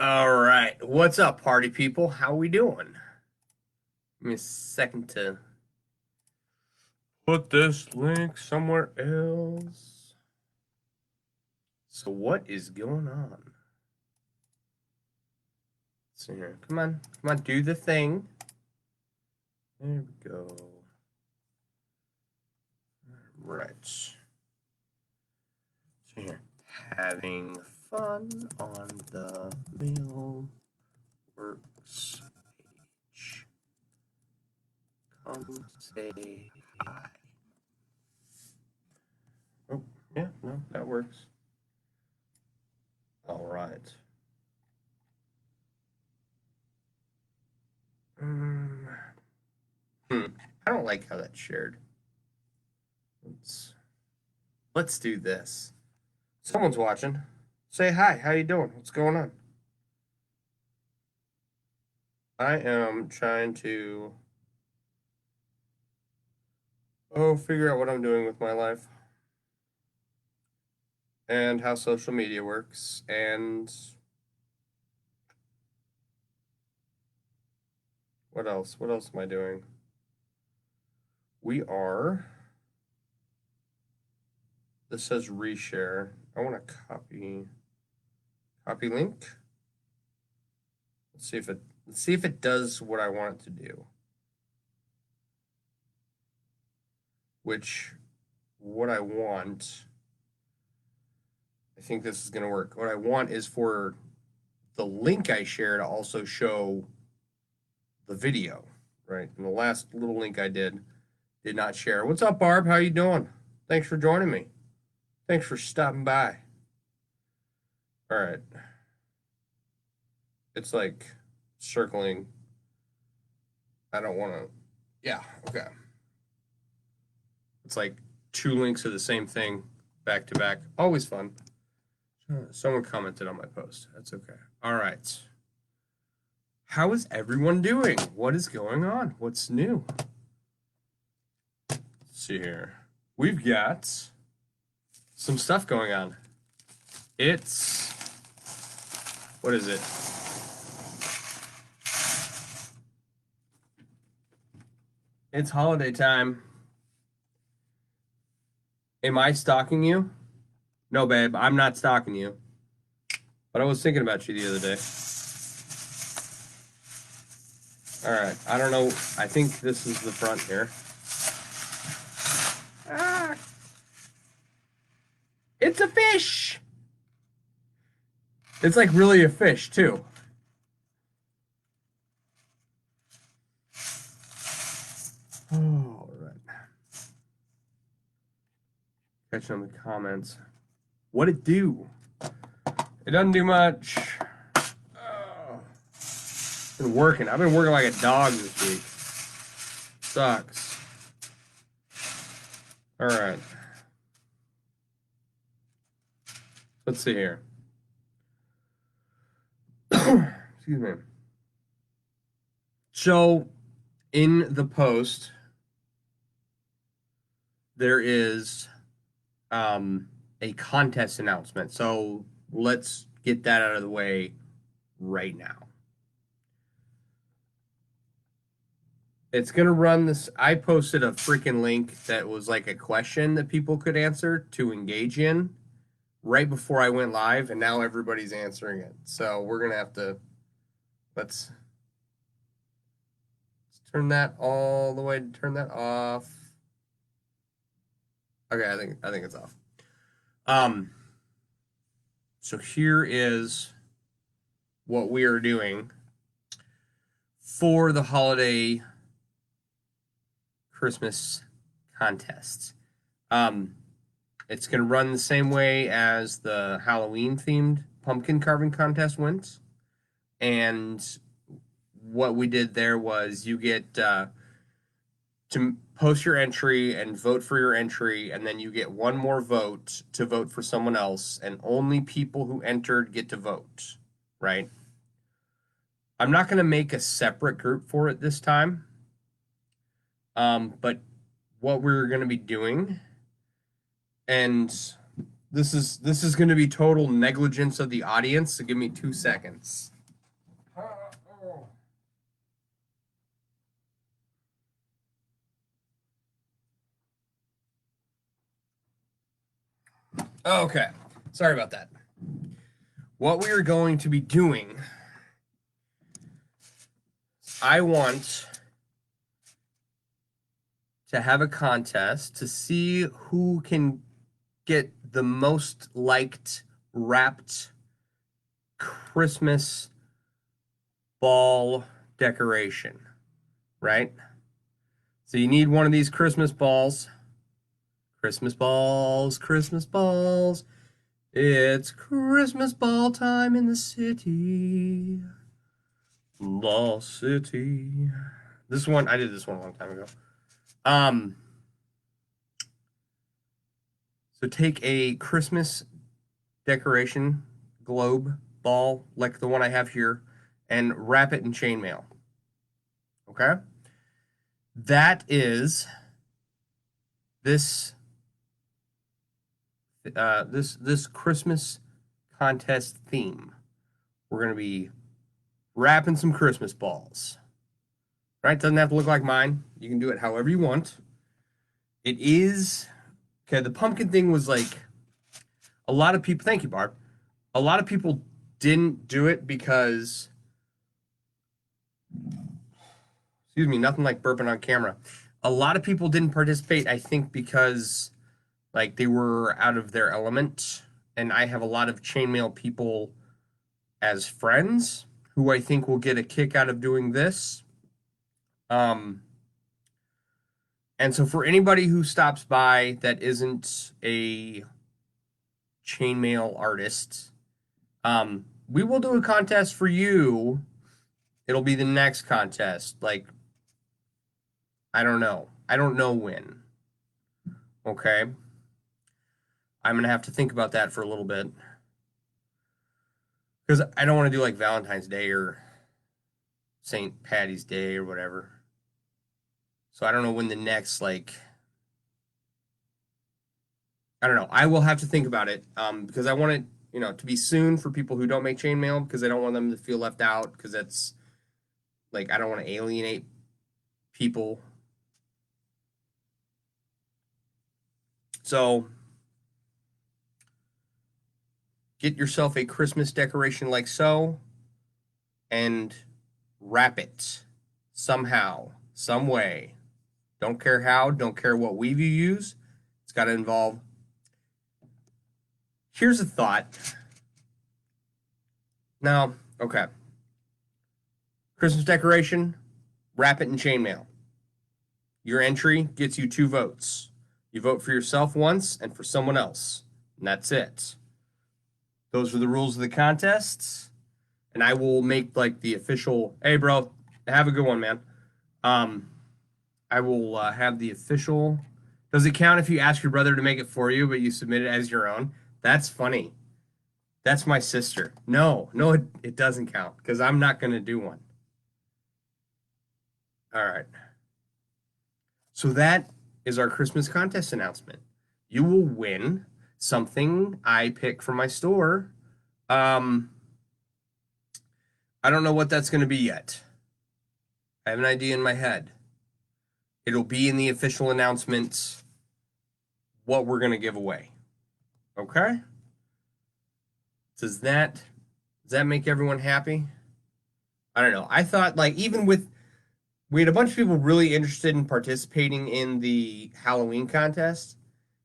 All right, what's up, party people? How we doing? Give me a second to put this link somewhere else. So what is going on? Let's see here. Come on, do the thing. There we go. Right. So here, having fun on the MailleWerX page. Come say hi. Oh, yeah, no, that works. All right. I don't like how that's shared. Let's do this. Someone's watching. Say hi. How you doing? What's going on? I am trying to figure out what I'm doing with my life and how social media works and what else? What else am I doing? This says reshare. I want to copy link. Let's see if it does what I want it to do. What I want, I think this is going to work. What I want is for the link I share to also show the video, right? And the last little link I did not share. What's up, Barb? How you doing? Thanks for joining me. Thanks for stopping by. All right. It's like circling. I don't want to. Yeah, okay. It's like two links of the same thing back to back. Always fun. Someone commented on my post. That's okay. All right. How is everyone doing? What is going on? What's new? Let's see here. We've got some stuff going on. What is it? It's holiday time. Am I stalking you? No, babe, I'm not stalking you. But I was thinking about you the other day. All right, I don't know. I think this is the front here. Ah! It's a fish! It's like really a fish, too. All right. Catching on the comments. What'd it do? It doesn't do much. Been working. I've been working like a dog this week. Sucks. All right. Let's see here. Excuse me. So, in the post, there is a contest announcement. So, let's get that out of the way right now. It's going to run this. I posted a freaking link that was like a question that people could answer to engage in right before I went live, and now everybody's answering it. So we're going to have to, let's turn that all the way, turn that off. Okay, I think it's off. So here is what we are doing for the holiday Christmas contest. It's going to run the same way as the Halloween themed pumpkin carving contest went. And what we did there was you get to post your entry and vote for your entry, and then you get one more vote to vote for someone else, and only people who entered get to vote, right? I'm not going to make a separate group for it this time. But what we're going to be doing, and this is going to be total negligence of the audience, so give me 2 seconds. Okay, sorry about that. What we are going to be doing, I want to have a contest to see who can get the most liked wrapped Christmas ball decoration, right? So you need one of these Christmas balls. Christmas balls, Christmas balls. It's Christmas ball time in the city. Ball City. This one, I did this one a long time ago. So take a Christmas decoration globe ball like the one I have here and wrap it in chainmail. Okay? That is this this Christmas contest theme. We're going to be wrapping some Christmas balls. Right? Doesn't have to look like mine. You can do it however you want. It is okay. The pumpkin thing was like a lot of people. Thank you, Barb. A lot of people didn't do it because, excuse me, nothing like burping on camera. A lot of people didn't participate, I think, because like they were out of their element. And I have a lot of chainmail people as friends who I think will get a kick out of doing this. And so for anybody who stops by that isn't a chainmail artist, we will do a contest for you. It'll be the next contest. Like, I don't know. I don't know when. Okay. I'm going to have to think about that for a little bit. Because I don't want to do like Valentine's Day or St. Patty's Day or whatever. So I don't know when the next, like, I don't know. I will have to think about it because I want it, you know, to be soon for people who don't make chainmail because I don't want them to feel left out because that's, like, I don't want to alienate people. So get yourself a Christmas decoration like so and wrap it somehow, some way. Don't care how, don't care what weave you use. It's got to involve. Here's a thought. Now, okay. Christmas decoration, wrap it in chainmail. Your entry gets you 2 votes. You vote for yourself once and for someone else. And that's it. Those are the rules of the contests. And I will make like the official, hey bro, have a good one, man. I will have the official. Does it count if you ask your brother to make it for you, but you submit it as your own? That's funny. That's my sister. No, it doesn't count because I'm not going to do one. All right. So that is our Christmas contest announcement. You will win something I pick from my store. I don't know what that's going to be yet. I have an idea in my head. It'll be in the official announcements what we're going to give away. Okay? Does that make everyone happy? I don't know. I thought like even with we had a bunch of people really interested in participating in the Halloween contest,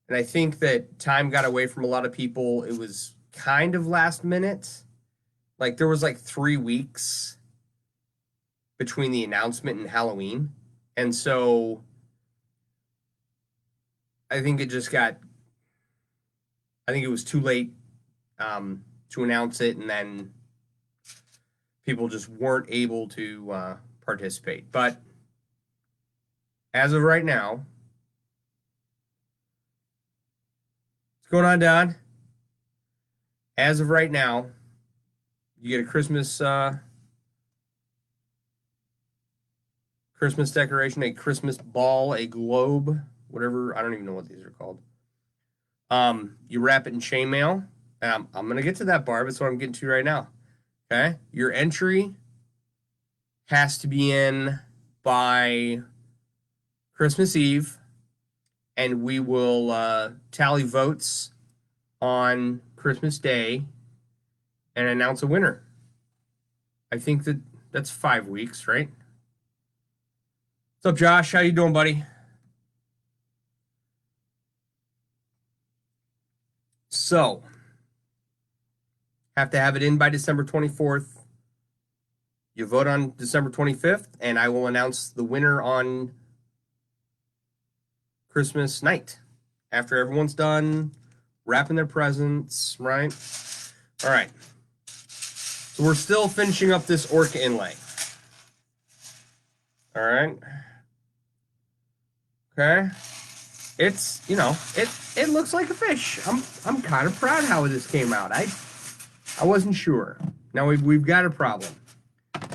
and I think that time got away from a lot of people. It was kind of last minute. Like there was like 3 weeks between the announcement and Halloween. And so I think it was too late to announce it, and then people just weren't able to participate. But as of right now, what's going on, Don? As of right now, you get a Christmas Christmas decoration, a Christmas ball, a globe, whatever. I don't even know what these are called. You wrap it in chainmail. I'm gonna get to that, Barb. That's what I'm getting to right now. Okay, your entry has to be in by Christmas Eve, and we will tally votes on Christmas Day and announce a winner. I think that's 5 weeks, right? What's up, Josh? How you doing, buddy? So, have to have it in by December 24th. You vote on December 25th, and I will announce the winner on Christmas night after everyone's done wrapping their presents, right? All right. So we're still finishing up this Orca Inlay. All right. Okay. It's, you know, it looks like a fish. I'm kind of proud how this came out. I wasn't sure. Now we've got a problem.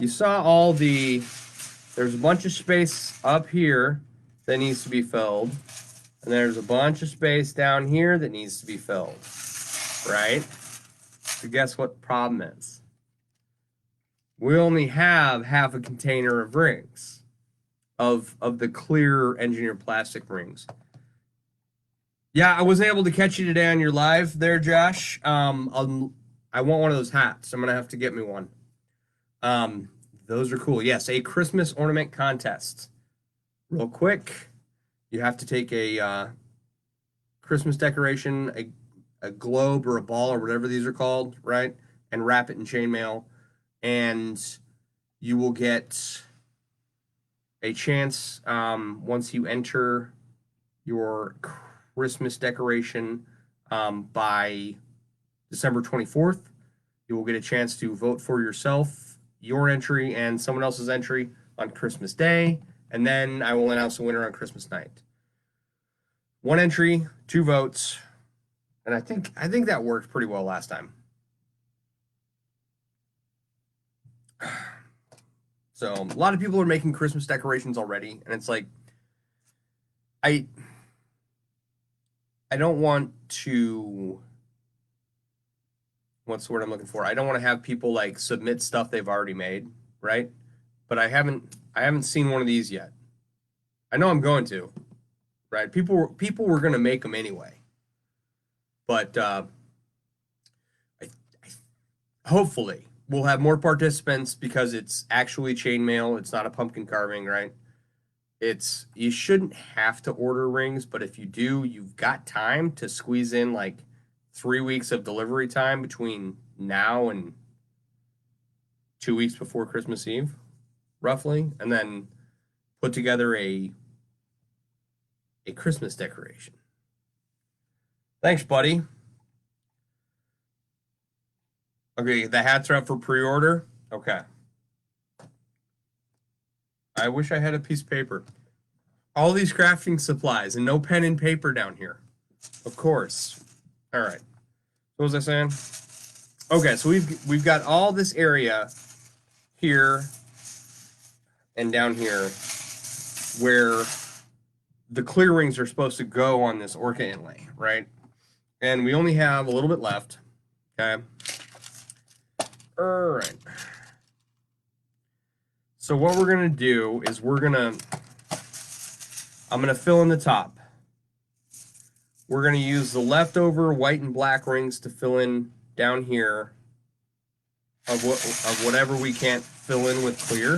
You saw all there's a bunch of space up here that needs to be filled, and there's a bunch of space down here that needs to be filled, right? So guess what the problem is? We only have half a container of rings, of the clear engineered plastic rings. Yeah, I was able to catch you today on your live there, Josh. I want one of those hats. I'm gonna have to get me one. Those are cool. Yes, a Christmas ornament contest. Real quick, you have to take a Christmas decoration, a globe or a ball or whatever these are called, right? And wrap it in chainmail, and you will get a chance once you enter your Christmas decoration by December 24th. You will get a chance to vote for yourself, your entry, and someone else's entry on Christmas Day, and then I will announce the winner on Christmas night. 1 entry, 2 votes, and I think that worked pretty well last time. So a lot of people are making Christmas decorations already, and it's like I don't want to, what's the word I'm looking for? I don't want to have people like submit stuff they've already made, right? But I haven't seen one of these yet. I know I'm going to, right? People were going to make them anyway. But hopefully we'll have more participants because it's actually chainmail. It's not a pumpkin carving, right? You shouldn't have to order rings, but if you do, you've got time to squeeze in like 3 weeks of delivery time between now and 2 weeks before Christmas Eve, roughly, and then put together a Christmas decoration. Thanks, buddy. Okay, the hats are up for pre-order. Okay. I wish I had a piece of paper. All these crafting supplies and no pen and paper down here. Of course. All right. What was I saying? Okay, so we've got all this area here and down here where the clear rings are supposed to go on this Orca Inlay, right? And we only have a little bit left. Okay. All right. So what we're gonna do is I'm gonna fill in the top. We're gonna use the leftover white and black rings to fill in down here of whatever we can't fill in with clear.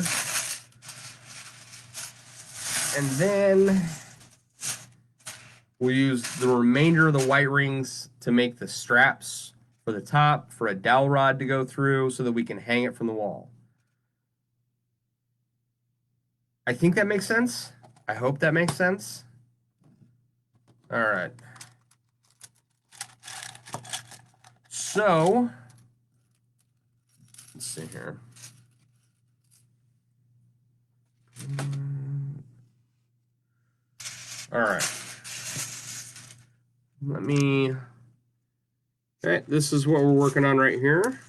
And then we'll use the remainder of the white rings to make the straps for the top for a dowel rod to go through so that we can hang it from the wall. I think that makes sense. I hope that makes sense. All right. So, let's see here. All right. Okay, this is what we're working on right here.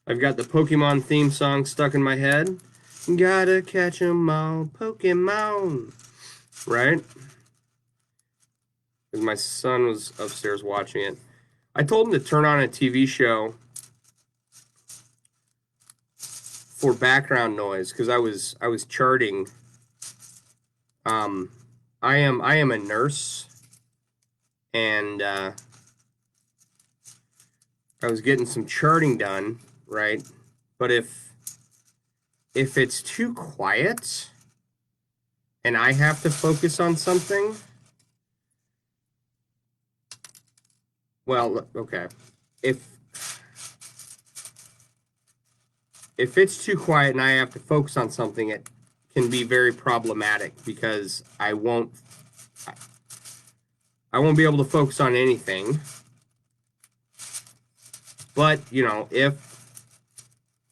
I've got the Pokemon theme song stuck in my head. Gotta catch 'em all, Pokemon. Right? Because my son was upstairs watching it. I told him to turn on a TV show for background noise because I was charting I am a nurse, and I was getting some charting done, right? But if it's too quiet and I have to focus on something, well, okay. If it's too quiet and I have to focus on something, it can be very problematic because I won't be able to focus on anything. But, you know, if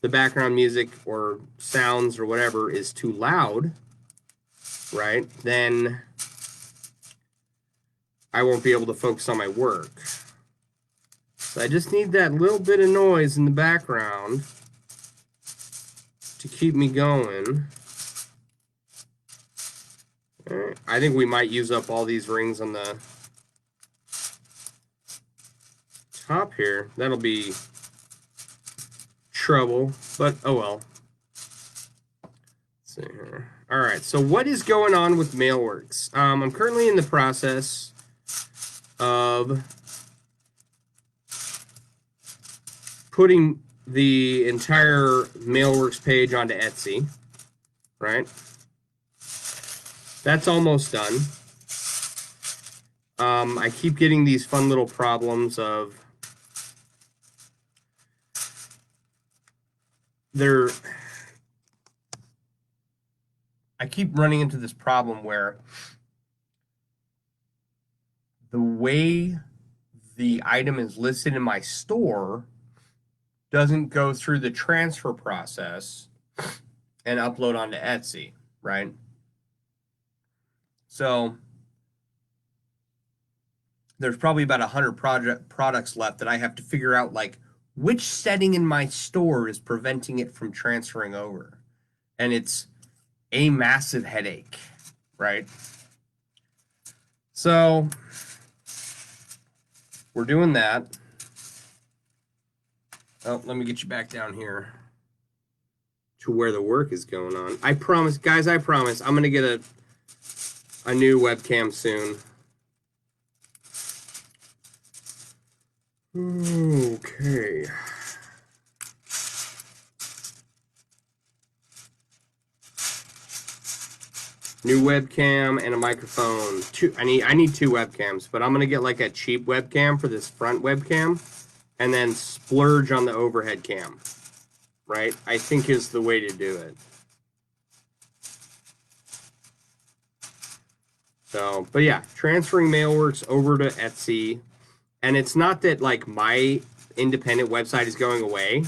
the background music or sounds or whatever is too loud, right, then I won't be able to focus on my work. So I just need that little bit of noise in the background to keep me going. All right. I think we might use up all these rings on the top here. That'll be trouble, but oh well. Let's see here. All right, so what is going on with MailleWerX? I'm currently in the process of putting the entire MailleWerX page onto Etsy, right? That's almost done. I keep getting these fun little problems of I keep running into this problem where the way the item is listed in my store doesn't go through the transfer process and upload onto Etsy, right? So there's probably about 100 products left that I have to figure out, like, which setting in my store is preventing it from transferring over. And it's a massive headache, right? So we're doing that. Oh, let me get you back down here to where the work is going on. I promise, guys, I promise, I'm going to get a new webcam soon. Okay. New webcam and a microphone. I need two webcams, but I'm gonna get like a cheap webcam for this front webcam, and then splurge on the overhead cam. Right? I think is the way to do it. So, but yeah, transferring MailleWerX over to Etsy, and it's not that like my independent website is going away,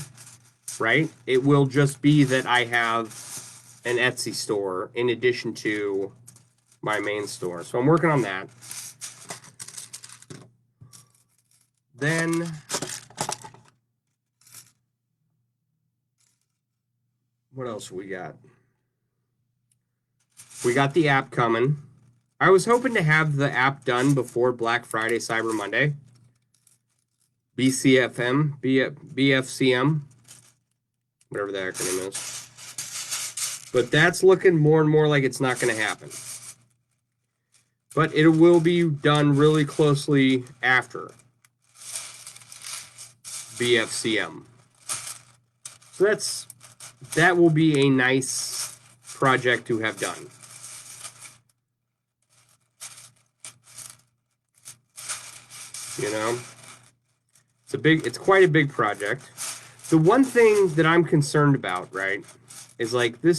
right? It will just be that I have an Etsy store in addition to my main store. So I'm working on that. Then what else we got? We got the app coming. I was hoping to have the app done before Black Friday, Cyber Monday. BFCM, whatever the acronym is. But that's looking more and more like it's not going to happen. But it will be done really closely after BFCM. So that will be a nice project to have done. You know, it's quite a big project. The one thing that I'm concerned about, right, is like the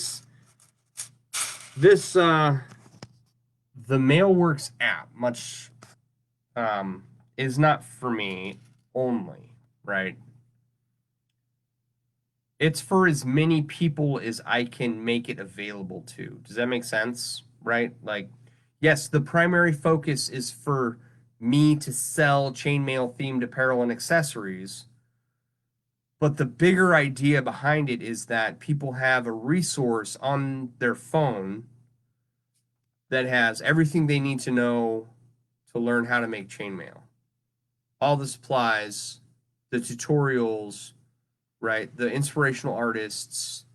MailleWerX app is not for me only, right? It's for as many people as I can make it available to. Does that make sense? Right? Like, yes, the primary focus is for me to sell chainmail themed apparel and accessories. But the bigger idea behind it is that people have a resource on their phone that has everything they need to know to learn how to make chainmail. All the supplies, the tutorials, right? The inspirational artists,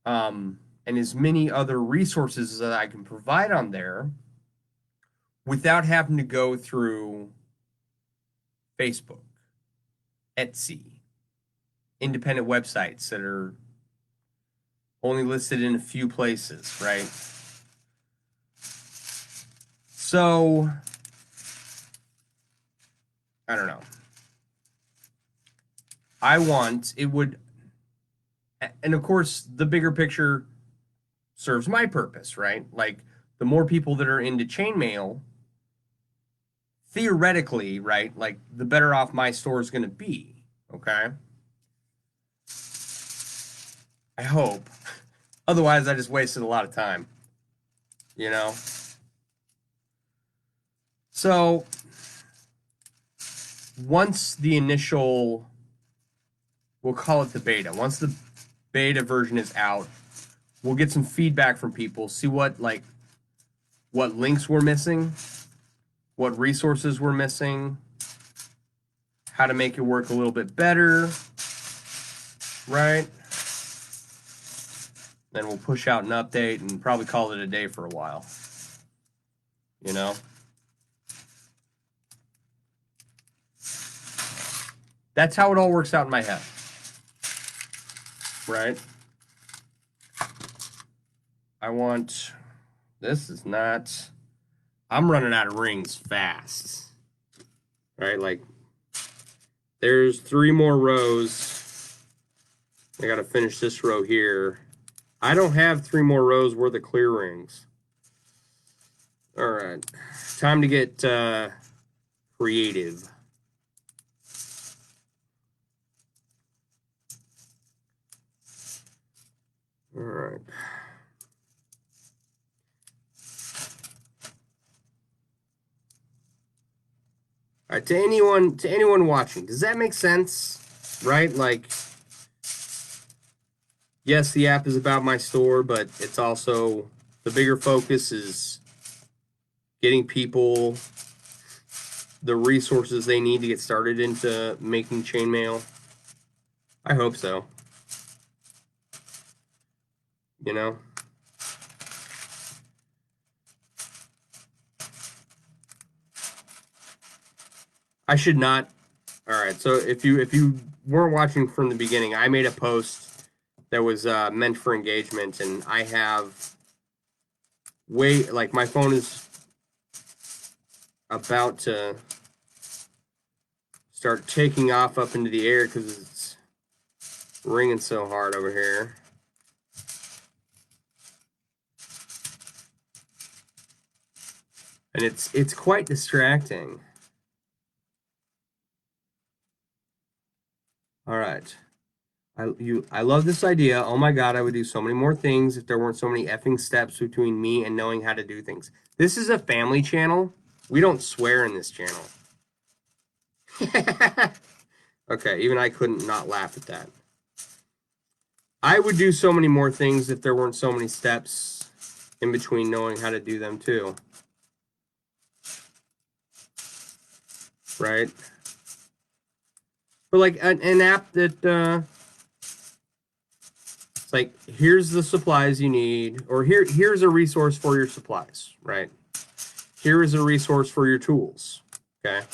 and and as many other resources that I can provide on there without having to go through Facebook, Etsy, independent websites that are only listed in a few places, right? So, I don't know. And of course, the bigger picture serves my purpose, right? Like, the more people that are into chainmail, theoretically, right, like, the better off my store is going to be, okay? I hope. Otherwise, I just wasted a lot of time, you know? So, once the initial, we'll call it the beta, once the beta version is out, we'll get some feedback from people, see what links we're missing, what resources we're missing, how to make it work a little bit better, right? Then we'll push out an update and probably call it a day for a while, you know? That's how it all works out in my head, right? This is not, I'm running out of rings fast, right? Like, there's 3 more rows. I got to finish this row here. I don't have 3 more rows worth of clear rings. All right, time to get creative. All right. All right, to anyone watching, does that make sense? Right? Like, yes, the app is about my store, but it's also, the bigger focus is getting people the resources they need to get started into making chainmail. I hope so. You know? I should not. All right, so if you weren't watching from the beginning, I made a post that was meant for engagement, and I have my phone is about to start taking off up into the air because it's ringing so hard over here. And it's quite distracting. All right. I love this idea. Oh my God, I would do so many more things if there weren't so many effing steps between me and knowing how to do things. This is a family channel. We don't swear in this channel. Okay, even I couldn't not laugh at that. I would do so many more things if there weren't so many steps in between knowing how to do them too. Right? But like an app that it's like, here's the supplies you need, or here's a resource for your supplies, right? Here is a resource for your tools, okay?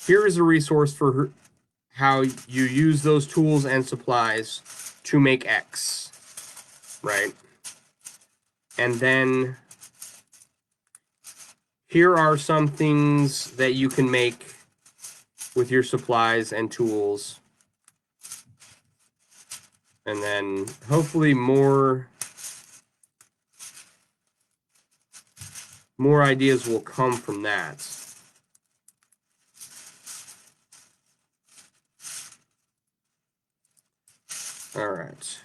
Here is a resource for how you use those tools and supplies to make X, right? And then here are some things that you can make with your supplies and tools. And then hopefully more ideas will come from that. All right.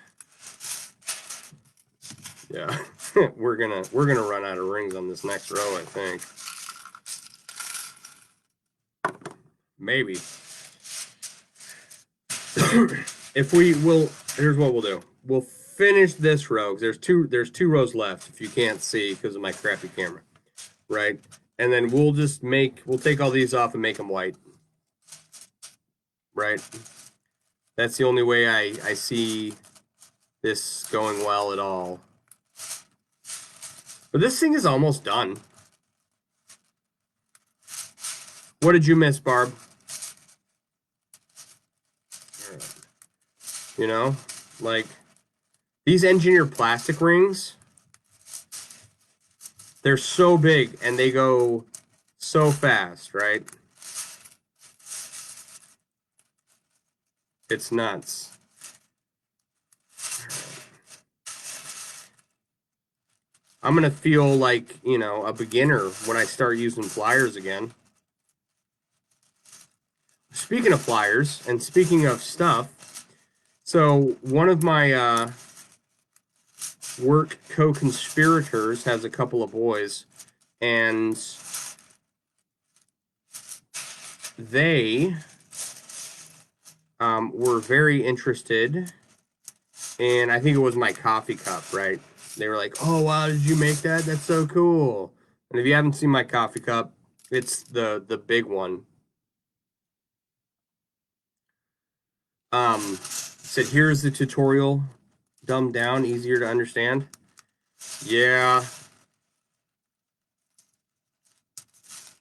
Yeah, we're gonna run out of rings on this next row, I think. Maybe. If we will, here's what we'll do. We'll finish this row. There's two rows left, if you can't see because of my crappy camera, right? And then we'll take all these off and make them white, right? That's the only way I see this going well at all. But this thing is almost done. What did you miss, Barb? You know, like these engineered plastic rings, they're so big and they go so fast, right? It's nuts. I'm gonna feel like, you know, a beginner when I start using pliers again. Speaking of pliers and speaking of stuff, so one of my work co-conspirators has a couple of boys, and they were very interested in, I think it was my coffee cup, right? They were like, oh, wow, did you make that? That's so cool. And if you haven't seen my coffee cup, it's the big one. Said, here's the tutorial, dumbed down, easier to understand. Yeah.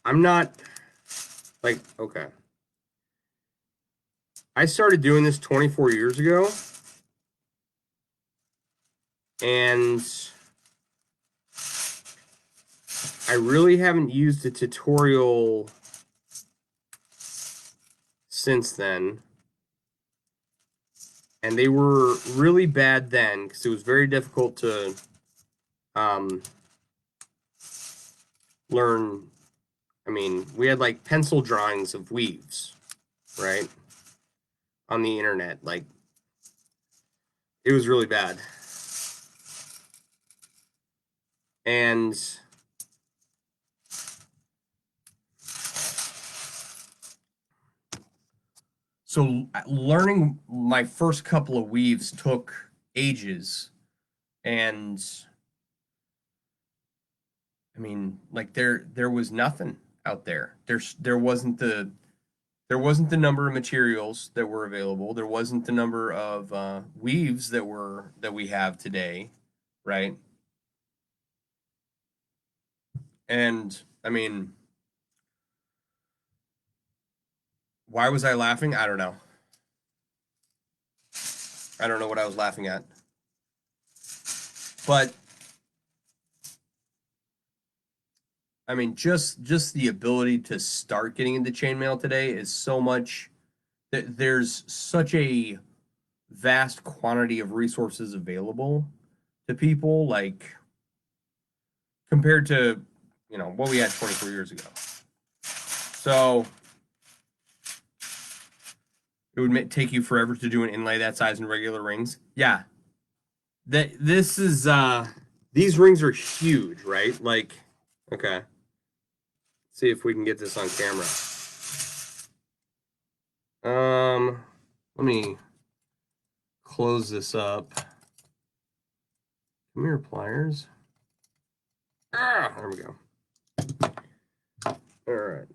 I'm not, like, okay. I started doing this 24 years ago. And I really haven't used a tutorial since then. And they were really bad then because it was very difficult to learn. I mean, we had like pencil drawings of weaves, right? On the internet. Like, it was really bad. And so learning my first couple of weaves took ages. And I mean, like there was nothing out there. There wasn't the number of materials that were available. There wasn't the number of weaves that we have today, right? And I mean, why was I laughing? I don't know. I don't know what I was laughing at. But I mean, just the ability to start getting into chainmail today is so much. There's such a vast quantity of resources available to people, like compared to, you know, what we had 24 years ago. So it would take you forever to do an inlay that size in regular rings. Yeah. This is these rings are huge, right? Like, okay. Let's see if we can get this on camera. Let me close this up. Come here, pliers. Ah, there we go. All right.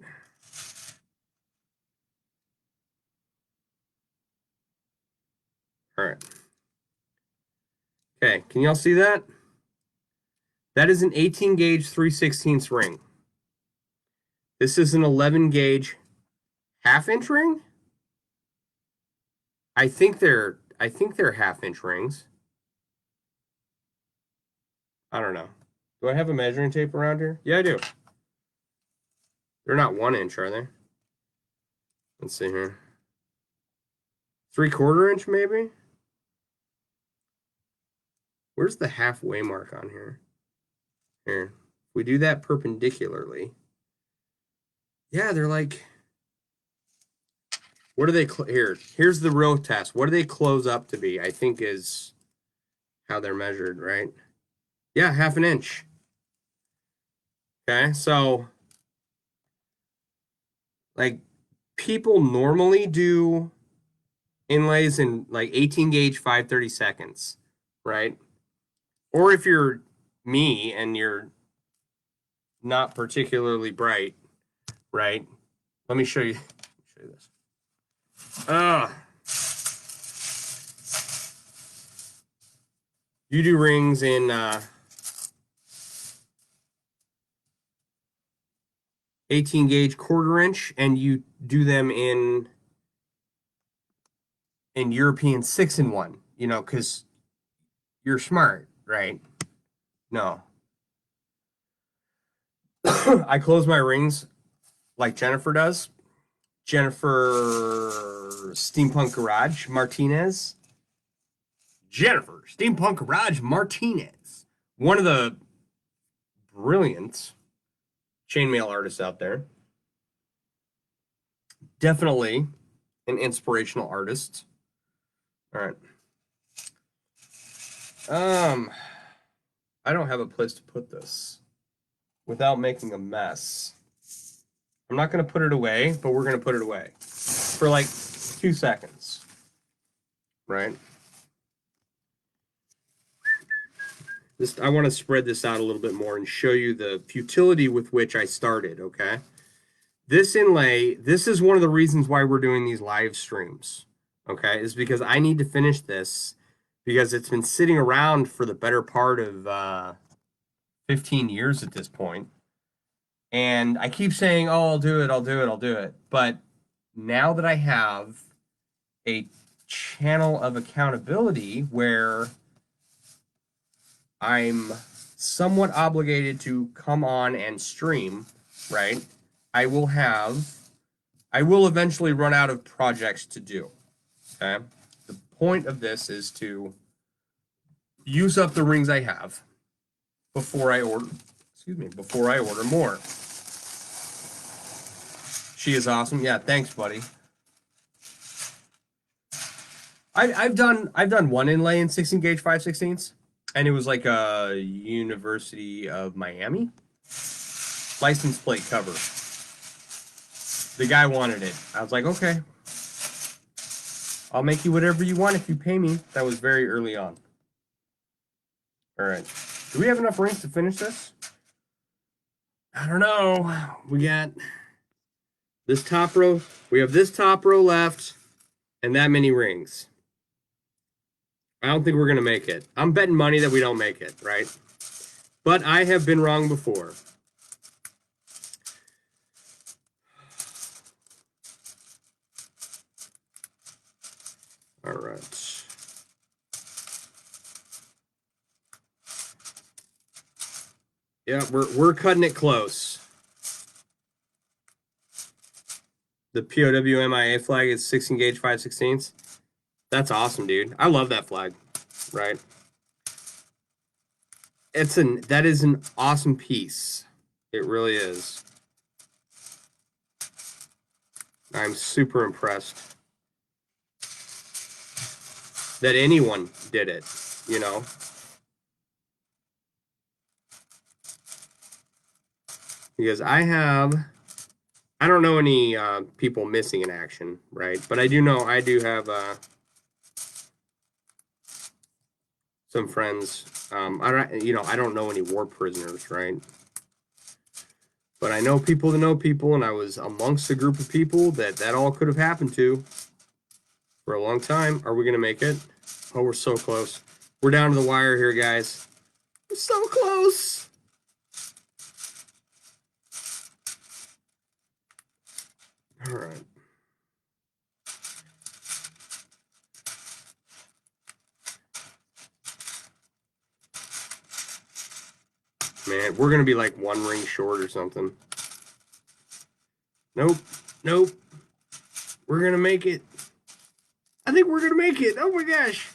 All right. Okay, can y'all see that? That is an 18 gauge 3/16 ring. This is an 11 gauge half-inch ring. I think they're half-inch rings. I don't know. Do I have a measuring tape around here? Yeah, I do. They're not 1 inch, are they? Let's see here. 3/4 inch, maybe? Where's the halfway mark on here? Here. If we do that perpendicularly. Yeah, they're like... What do they... Here's the real test. What do they close up to be? I think is how they're measured, right? Yeah, 1/2 inch. Okay, so... Like, people normally do inlays in like 18 gauge 5/32, right? Or if you're me and you're not particularly bright, right? Let me show you this. You do rings in 18 gauge 1/4 inch, and you do them in European 6-in-1, you know, because you're smart, right? No. I close my rings like Jennifer does. Jennifer Steampunk Garage Martinez. Jennifer Steampunk Garage Martinez. One of the brilliant chainmail artists out there. Definitely an inspirational artist. All right. I don't have a place to put this without making a mess. I'm not going to put it away, but we're going to put it away for like 2 seconds. Right? I want to spread this out a little bit more and show you the futility with which I started, okay? This inlay, this is one of the reasons why we're doing these live streams, okay? Is because I need to finish this because it's been sitting around for the better part of 15 years at this point. And I keep saying, oh, I'll do it, I'll do it, I'll do it. But now that I have a channel of accountability where I'm somewhat obligated to come on and stream, right? I will eventually run out of projects to do, okay? The point of this is to use up the rings I have before I order more. She is awesome. Yeah, thanks, buddy. I've done one inlay in 16 gauge 5/16, and it was like a University of Miami license plate cover. The guy wanted it. I was like, okay, I'll make you whatever you want if you pay me. That was very early on. All right. Do we have enough rings to finish this? I don't know. We got this top row. We have this top row left and that many rings. I don't think we're going to make it. I'm betting money that we don't make it, right? But I have been wrong before. All right. Yeah, we're cutting it close. The POWMIA flag is 16 gauge 5/16. That's awesome, dude. I love that flag, right? That is an awesome piece. It really is. I'm super impressed that anyone did it, you know? Because I don't know any people missing in action, right? But I do know I do have some friends. I don't know any war prisoners, right? But I know people that know people, and I was amongst a group of people that all could have happened to for a long time. Are we gonna make it? Oh, we're so close. We're down to the wire here, guys. We're so close. All right. Man, we're going to be like 1 ring short or something. Nope. Nope. We're going to make it. I think we're going to make it. Oh my gosh.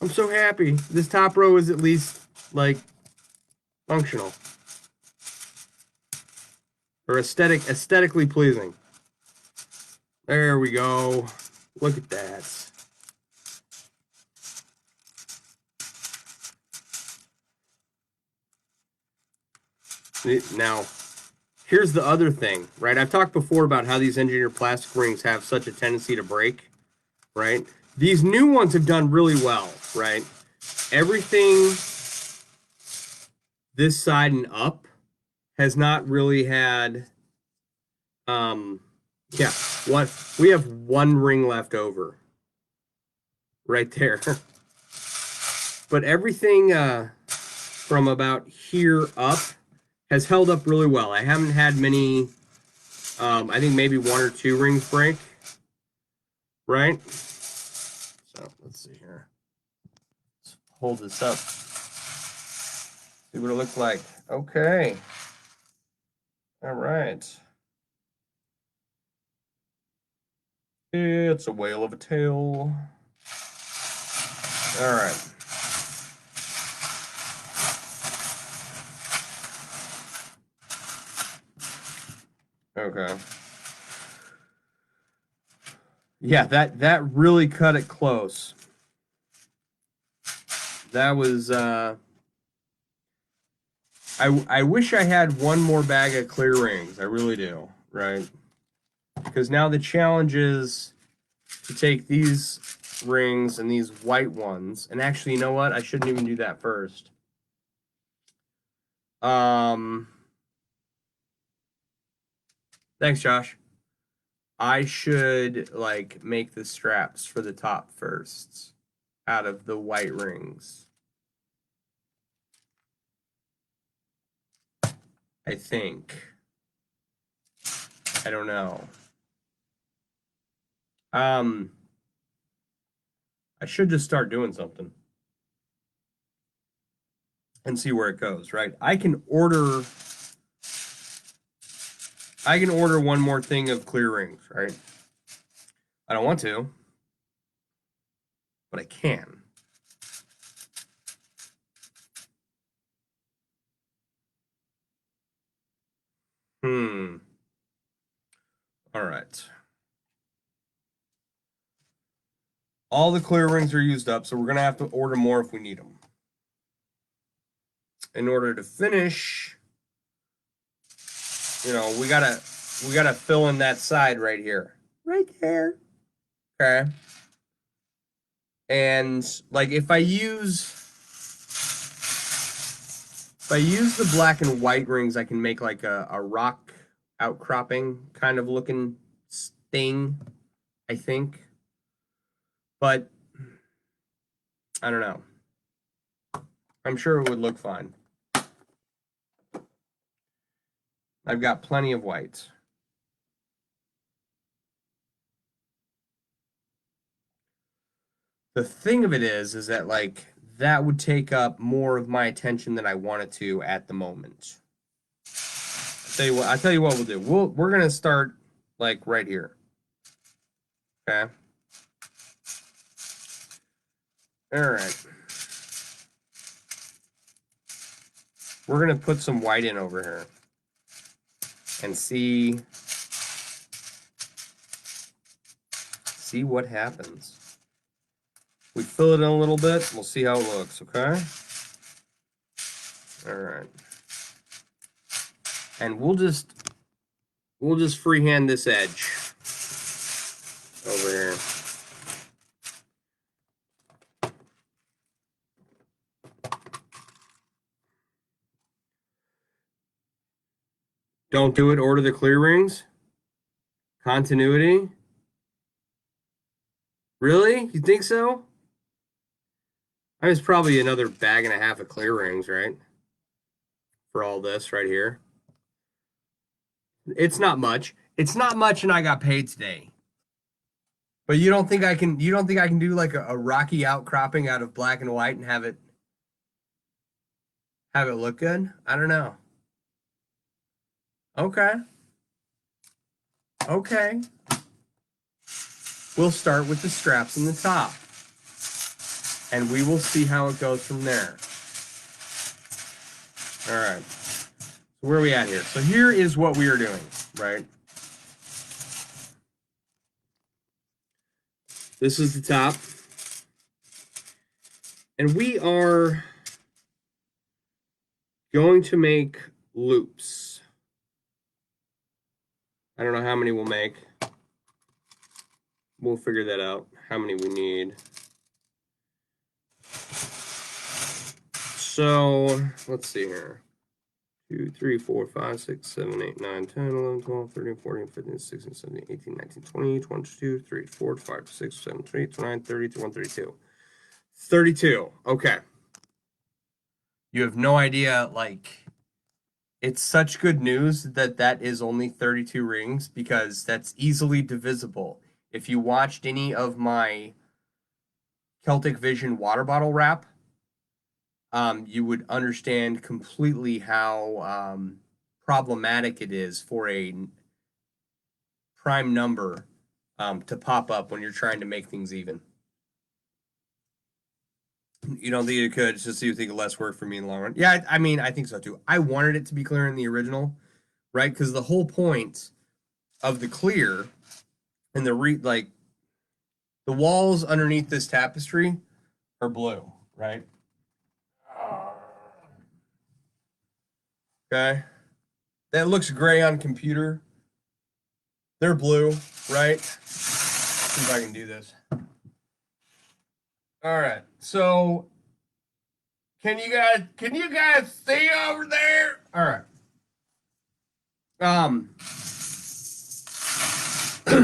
I'm so happy. This top row is at least like functional. Or aesthetically pleasing. There we go. Look at that. Now, here's the other thing, right? I've talked before about how these engineered plastic rings have such a tendency to break, right? These new ones have done really well, right? Everything this side and up has not really had, we have 1 ring left over right there. but everything from about here up has held up really well. I haven't had many, I think maybe 1 or 2 rings break, right? So let's see here. Let's hold this up. See what it looks like. Okay. All right. It's a whale of a tail. All right. Okay. Yeah, that really cut it close. That was I wish I had one more bag of clear rings. I really do, right? Because now the challenge is to take these rings and these white ones, and actually, you know what? I shouldn't even do that first. Thanks, Josh. I should like make the straps for the top first out of the white rings. I think. I don't know. I should just start doing something and see where it goes, right? I can order one more thing of clear rings, right? I don't want to, but I can. All right. All the clear rings are used up, so we're going to have to order more if we need them. In order to finish, you know, we gotta fill in that side right here. Right there. Okay. And like if I use the black and white rings, I can make like a rock outcropping kind of looking thing, I think. But I don't know. I'm sure it would look fine. I've got plenty of whites. The thing of it is that like that would take up more of my attention than I want it to at the moment. I'll tell you what we'll do. We're gonna start like right here. Okay. All right. We're gonna put some white in over here and see what happens. We fill it in a little bit. We'll see how it looks. Okay. All right. And we'll just freehand this edge over here. Don't do it. Order the clear rings. Continuity. Really? You think so? I mean, it's probably another bag and a half of clear rings, right? For all this right here. It's not much. It's not much, and I got paid today. But you don't think I can do like a rocky outcropping out of black and white and have it look good? I don't know. Okay. Okay. We'll start with the straps in the top. And we will see how it goes from there. All right. So where are we at here? So here is what we are doing, right? This is the top. And we are going to make loops. I don't know how many we'll make. We'll figure that out, how many we need. So let's see here. 2, 3, 4, 5, 6, 7, 8, 9, 10, 11, 12, 13, 14, 15, 16, 17, 18, 19, 20, 22, 3, 4, 5, 6, 7, 8, 9, 30, 31, 32. 32. Okay. You have no idea, like, it's such good news that that is only 32 rings because that's easily divisible. If you watched any of my Celtic Vision water bottle wrap, you would understand completely how problematic it is for a prime number to pop up when you're trying to make things even. You don't think it could? Just so you think of less work for me in the long run? Yeah, I mean, I think so too. I wanted it to be clear in the original, right? Because the whole point of the clear and the the walls underneath this tapestry are blue, right? Okay, that looks gray on computer. They're blue, right? See if I can do this. All right, so can you guys see over there? All right.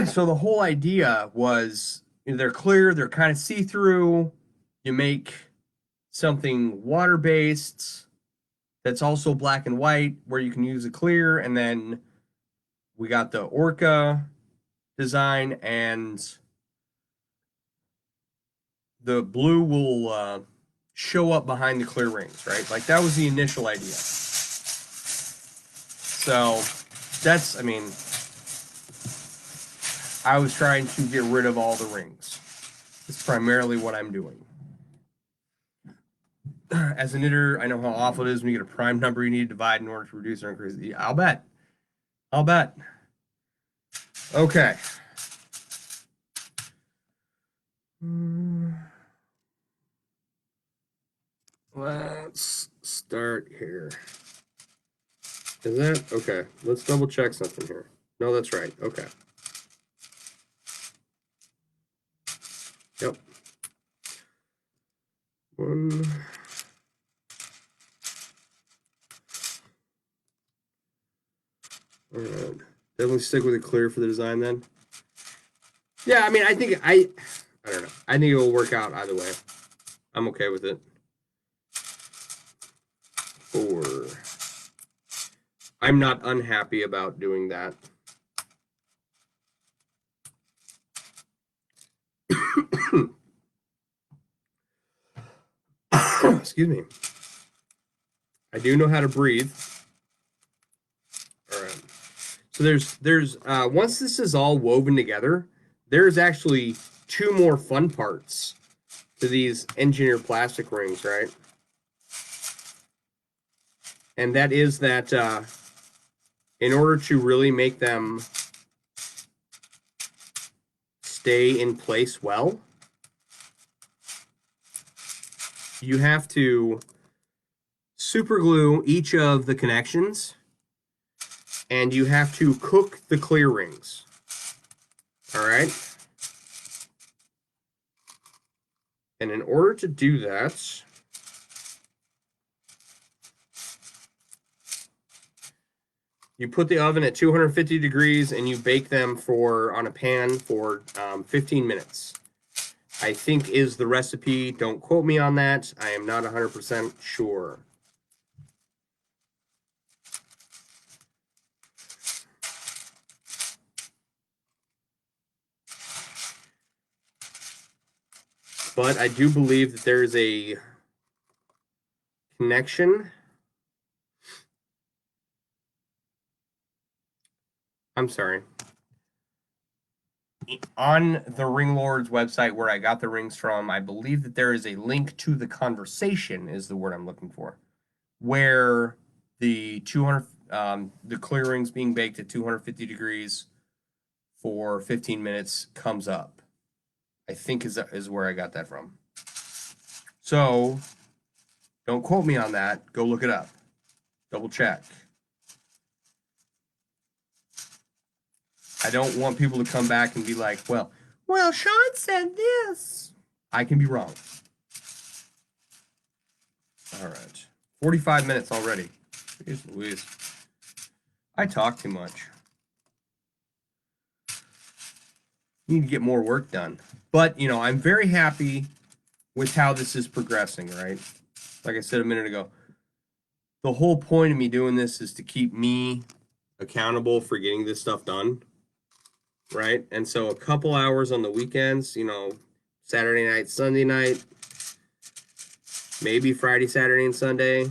So the whole idea was they're clear, they're kind of see-through. You make something water-based that's also black and white where you can use a clear, and then we got the Orca design, and the blue will show up behind the clear rings, right? Like that was the initial idea. So that's, I mean, I was trying to get rid of all the rings. It's primarily what I'm doing. As a knitter, I know how awful it is when you get a prime number you need to divide in order to reduce or increase. I'll bet. I'll bet. Okay. Let's start here. Is that okay? Let's double check something here. No, that's right. Okay. Yep. One. All right. Definitely stick with it clear for the design then. Yeah, I mean, I don't know. I think it will work out either way. I'm okay with it. 4. I'm not unhappy about doing that. Excuse me. I do know how to breathe. All right. So there's once this is all woven together, there's actually 2 more fun parts to these engineered plastic rings, right? And that is that in order to really make them stay in place well, you have to super glue each of the connections, and you have to cook the clear rings. All right? And in order to do that, you put the oven at 250 degrees and you bake them on a pan for 15 minutes. I think is the recipe. Don't quote me on that. I am not 100% sure. But I do believe that there is a connection. I'm sorry. On the Ring Lord's website where I got the rings from, I believe that there is a link to the conversation, is the word I'm looking for, where the the clear rings being baked at 250 degrees for 15 minutes comes up. I think is where I got that from. So don't quote me on that. Go look it up. Double check. I don't want people to come back and be like, well, Sean said this. I can be wrong. All right. 45 minutes already. Jeez Louise. I talk too much. Need to get more work done. But, you know, I'm very happy with how this is progressing, right? Like I said a minute ago, the whole point of me doing this is to keep me accountable for getting this stuff done, right? And so a couple hours on the weekends, you know, Saturday night, Sunday night, maybe Friday, Saturday, and Sunday.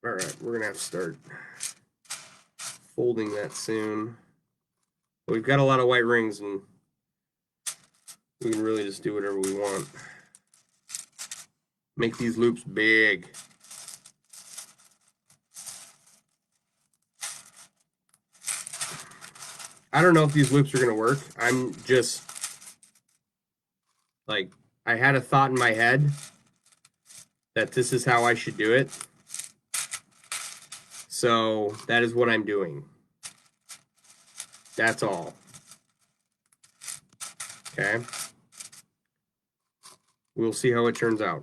All right, we're gonna have to start folding that soon. But we've got a lot of white rings, and we can really just do whatever we want. Make these loops big. I don't know if these loops are gonna work. I'm just like, I had a thought in my head that this is how I should do it. So that is what I'm doing. That's all. Okay. We'll see how it turns out.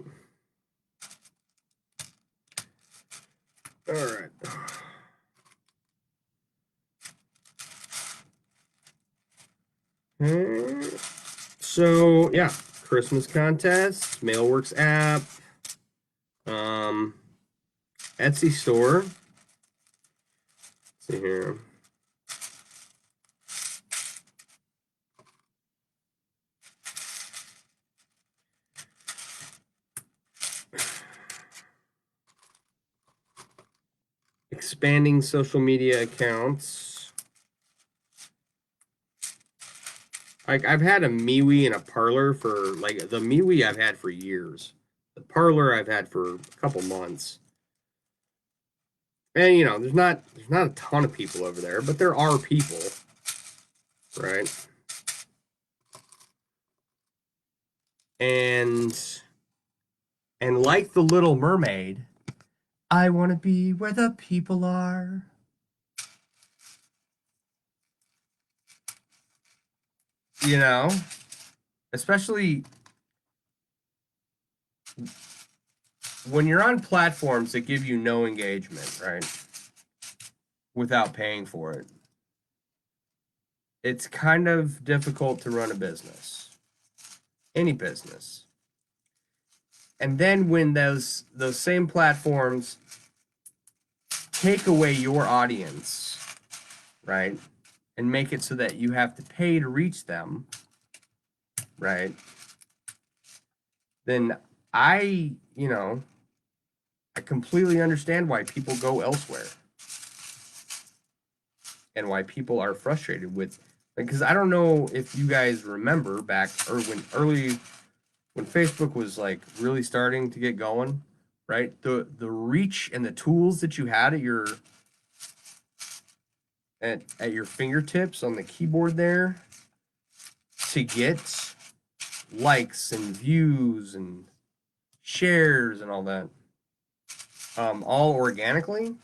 All right. So yeah, Christmas contest, MailleWerX app, Etsy store. Let's see here. Expanding social media accounts. Like, I've had a MeWe and a Parlor for, like, the MeWe I've had for years. The Parlor I've had for a couple months. And you know, there's not a ton of people over there, but there are people, right? And like the Little Mermaid, I want to be where the people are. You know, especially when you're on platforms that give you no engagement, right? Without paying for it. It's kind of difficult to run a business. Any business. And then when those same platforms take away your audience, right? And make it so that you have to pay to reach them, right? Then I completely understand why people go elsewhere. And why people are frustrated with, because I don't know if you guys remember back or when Facebook was like really starting to get going, right? The reach and the tools that you had at your fingertips on the keyboard there to get likes and views and shares and all that, all organically.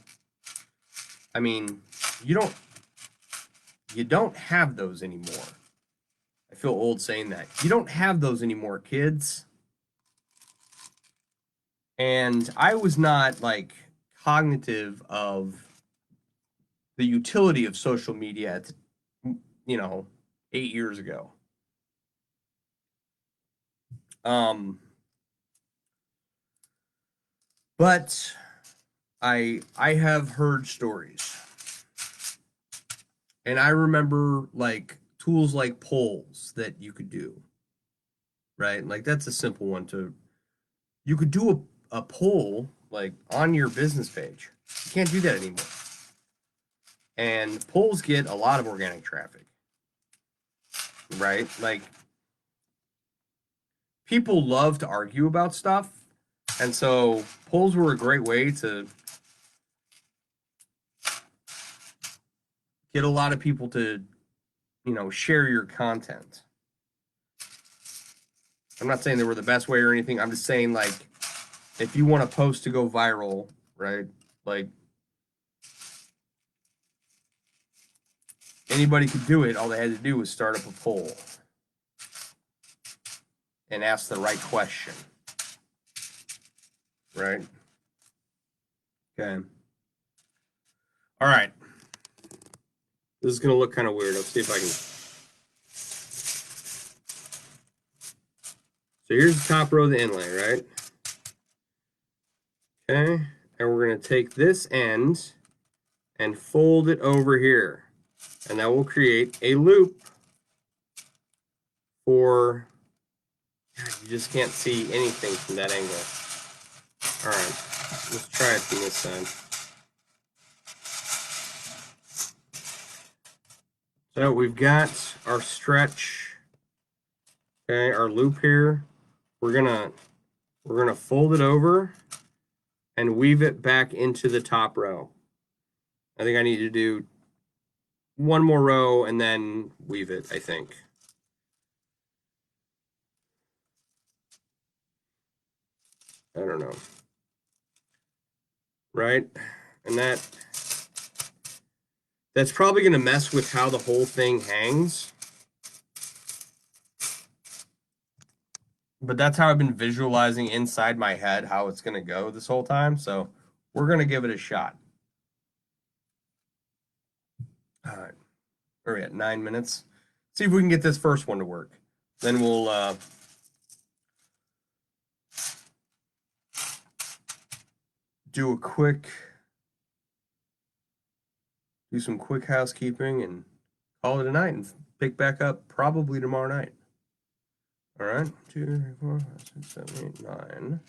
I mean, you don't have those anymore. I feel old saying that. You don't have those anymore, kids. And I was not like cognitive of the utility of social media at, 8 years ago. But I have heard stories. And I remember like tools like polls that you could do. Right? Like that's a simple one you could do a poll like on your business page. You can't do that anymore. And polls get a lot of organic traffic. Right? Like people love to argue about stuff. And so polls were a great way to get a lot of people to, share your content. I'm not saying they were the best way or anything. I'm just saying, like, if you want a post to go viral, right? Like, anybody could do it. All they had to do was start up a poll and ask the right question, right? Okay. All right. This is going to look kind of weird. Let's see if I can. So here's the top row of the inlay, right? Okay, and we're going to take this end and fold it over here. And that will create a loop for, you just can't see anything from that angle. All right, let's try it from this side. So we've got our stretch, okay, our loop here. We're gonna fold it over and weave it back into the top row. I think I need to do one more row and then weave it, I think. I don't know. Right? And that's probably going to mess with how the whole thing hangs. But that's how I've been visualizing inside my head how it's going to go this whole time. So we're going to give it a shot. All right. Where are we at? 9 minutes. See if we can get this first one to work. Then we'll do some quick housekeeping and call it a night and pick back up probably tomorrow night. All right, 2, 3, 4, 5, 6, 7, 8, 9.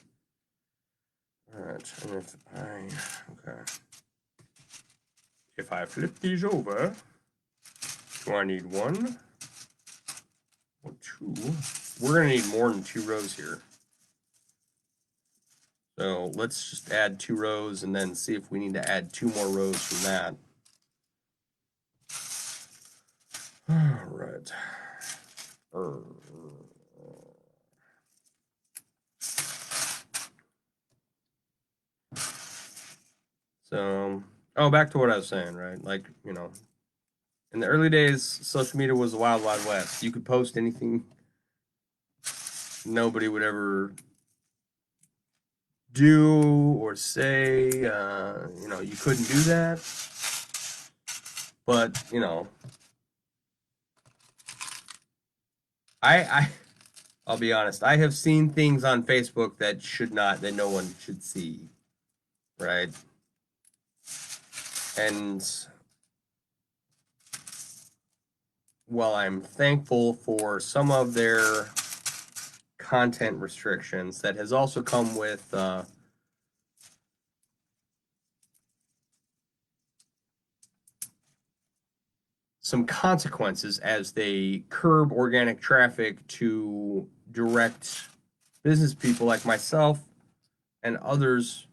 All right, and if I flip these over, do I need 1 or 2? We're gonna need more than 2 rows here. So let's just add 2 rows and then see if we need to add 2 more rows from that. All right. So, back to what I was saying, right? Like, you know, in the early days, social media was the wild, wild west. You could post anything. Nobody would ever do or say, you know, you couldn't do that. But, you know, I'll be honest. I have seen things on Facebook that no one should see, right? And while I'm thankful for some of their content restrictions, that has also come with some consequences as they curb organic traffic to direct business people like myself and others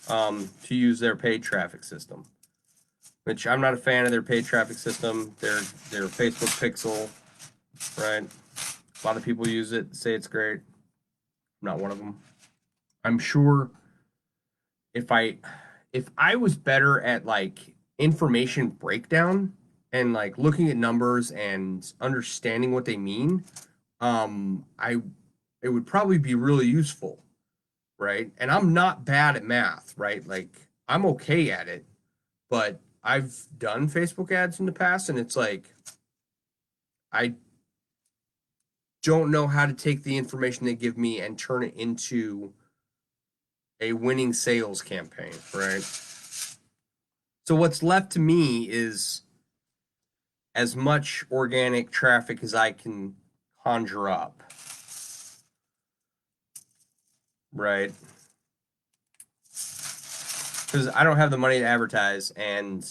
to use their paid traffic system, which I'm not a fan of their paid traffic system. Their Facebook Pixel, right? A lot of people use it, say it's great. I'm not one of them. I'm sure if I was better at like information breakdown and like looking at numbers and understanding what they mean, it would probably be really useful, right? And I'm not bad at math, right? Like I'm okay at it, but I've done Facebook ads in the past and it's like I don't know how to take the information they give me and turn it into a winning sales campaign, right? So what's left to me is as much organic traffic as I can conjure up, right? Because I don't have the money to advertise and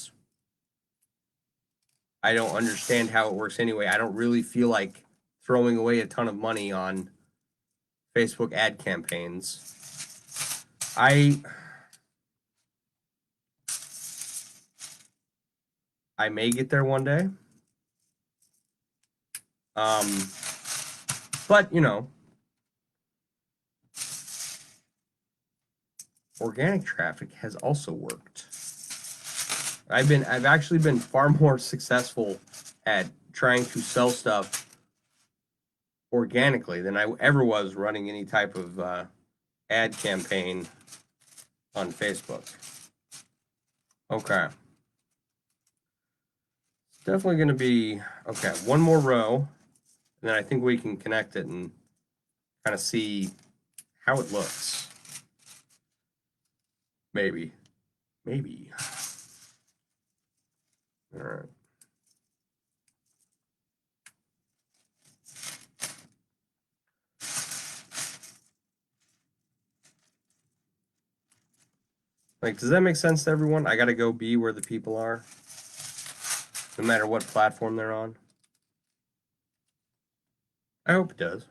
I don't understand how it works anyway. I don't really feel like throwing away a ton of money on Facebook ad campaigns. I may get there one day. But you know, organic traffic has also worked. I've actually been far more successful at trying to sell stuff organically than I ever was running any type of ad campaign on Facebook. Okay. It's definitely going to be, okay, one more row, and then I think we can connect it and kind of see how it looks. Maybe. All right. Like, does that make sense to everyone? I gotta go be where the people are, no matter what platform they're on. I hope it does,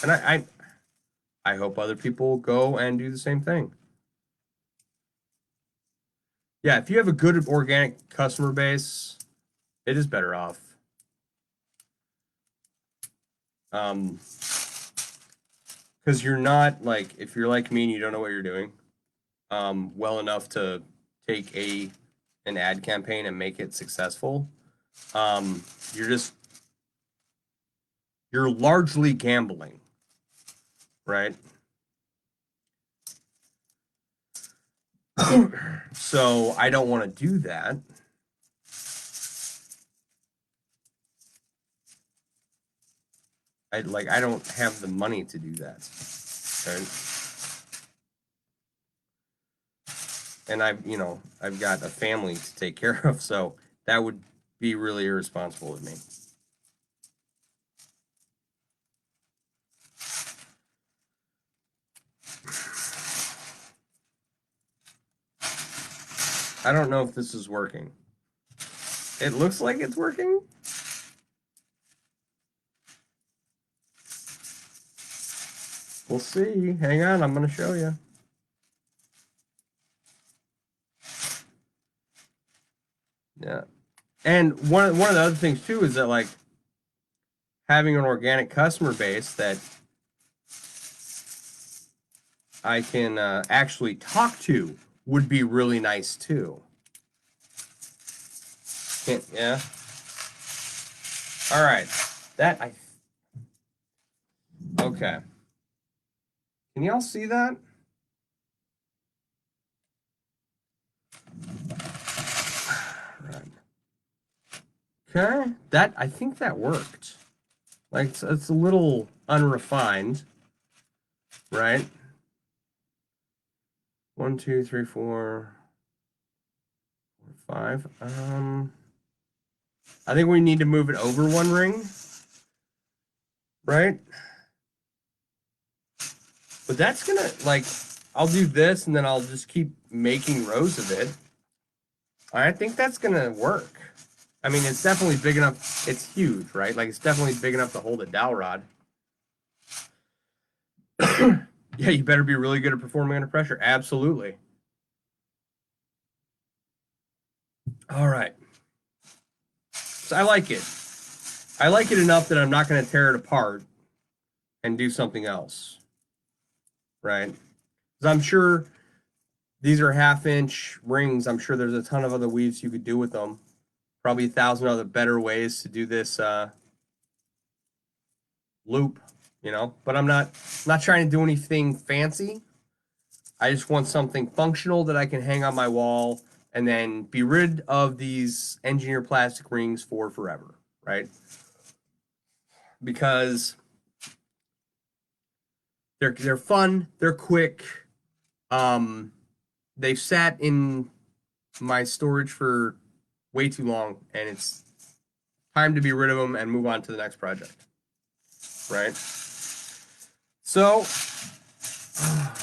and I hope other people go and do the same thing. Yeah, if you have a good organic customer base, it is better off. Because you're not like, if you're like me and you don't know what you're doing, well enough to take an ad campaign and make it successful, you're largely gambling, right? So I don't want to do that. I don't have the money to do that, right? And I've got a family to take care of, so that would be really irresponsible of me. I don't know if this is working. It looks like it's working. We'll see. Hang on, I'm going to show you. Yeah. And one of the other things too is that, like, having an organic customer base that I can actually talk to would be really nice too. Yeah. All right. Okay. Can y'all see that? Right. Okay. I think that worked. Like, it's a little unrefined, right? 1, 2, 3, 4, 5. I think we need to move it over one ring, right? But that's gonna, like, I'll do this and then I'll just keep making rows of it. I think that's gonna work. I mean, it's definitely big enough. It's huge, right? Like, it's definitely big enough to hold a dowel rod. Yeah, you better be really good at performing under pressure. Absolutely. All right. So I like it. I like it enough that I'm not going to tear it apart and do something else, right? Because I'm sure these are 1/2-inch rings. I'm sure there's a ton of other weaves you could do with them. Probably 1,000 other better ways to do this loop, But I'm not trying to do anything fancy. I just want something functional that I can hang on my wall and then be rid of these engineered plastic rings for forever, right? Because they're fun, they're quick. They've sat in my storage for way too long, and it's time to be rid of them and move on to the next project, right? So,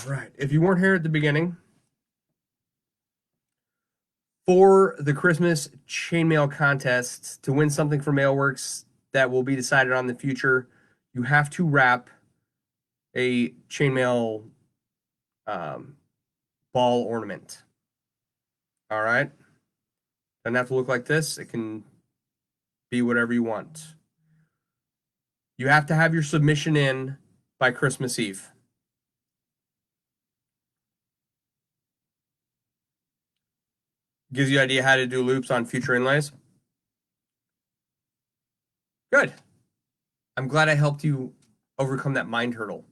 right, if you weren't here at the beginning, for the Christmas chainmail contest, to win something from MailleWerX that will be decided on in the future, you have to wrap a chainmail ball ornament. All right? Doesn't have to look like this. It can be whatever you want. You have to have your submission in by Christmas Eve. Gives you an idea how to do loops on future inlays. Good. I'm glad I helped you overcome that mind hurdle.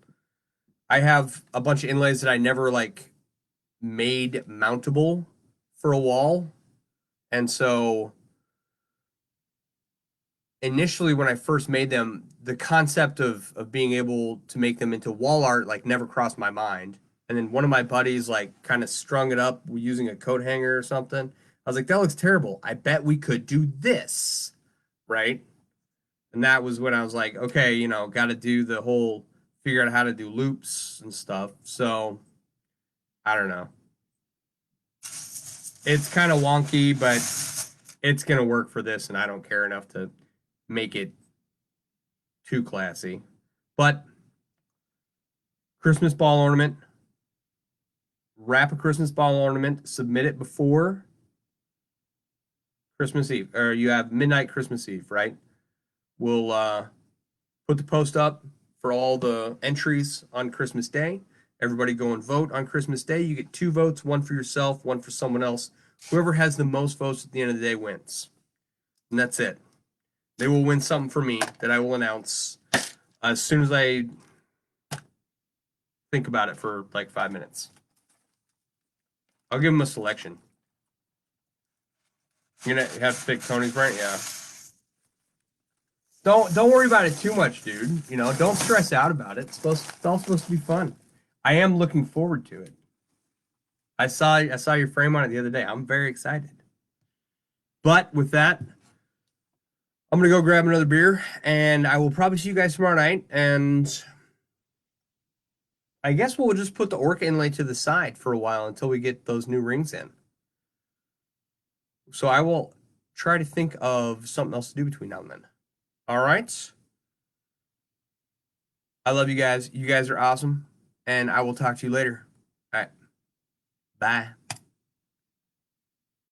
I have a bunch of inlays that I never made mountable for a wall. And so initially when I first made them, the concept of being able to make them into wall art like never crossed my mind. And then one of my buddies like kind of strung it up using a coat hanger or something. I was like, that looks terrible. I bet we could do this, right? And that was when I was like, okay, you know, got to do the whole figure out how to do loops and stuff. So I don't know. It's kind of wonky, but it's gonna work for this, and I don't care enough to make it too classy. But Christmas ball ornament, wrap a Christmas ball ornament, submit it before Christmas Eve, or you have midnight Christmas Eve, right? We'll put the post up for all the entries on Christmas Day. Everybody go and vote on Christmas Day. You get 2 votes, one for yourself, one for someone else. Whoever has the most votes at the end of the day wins. And that's it. They will win something for me that I will announce as soon as I think about it for like 5 minutes. I'll give them a selection. You're gonna have to pick Tony's brand? Yeah. Don't worry about it too much, dude. You know, don't stress out about it. It's all supposed to be fun. I am looking forward to it. I saw your frame on it the other day. I'm very excited. But with that, I'm gonna go grab another beer, and I will probably see you guys tomorrow night. And I guess we'll just put the Orca Inlay to the side for a while until we get those new rings in. So I will try to think of something else to do between now and then. All right. I love you guys. You guys are awesome. And I will talk to you later. All right. Bye.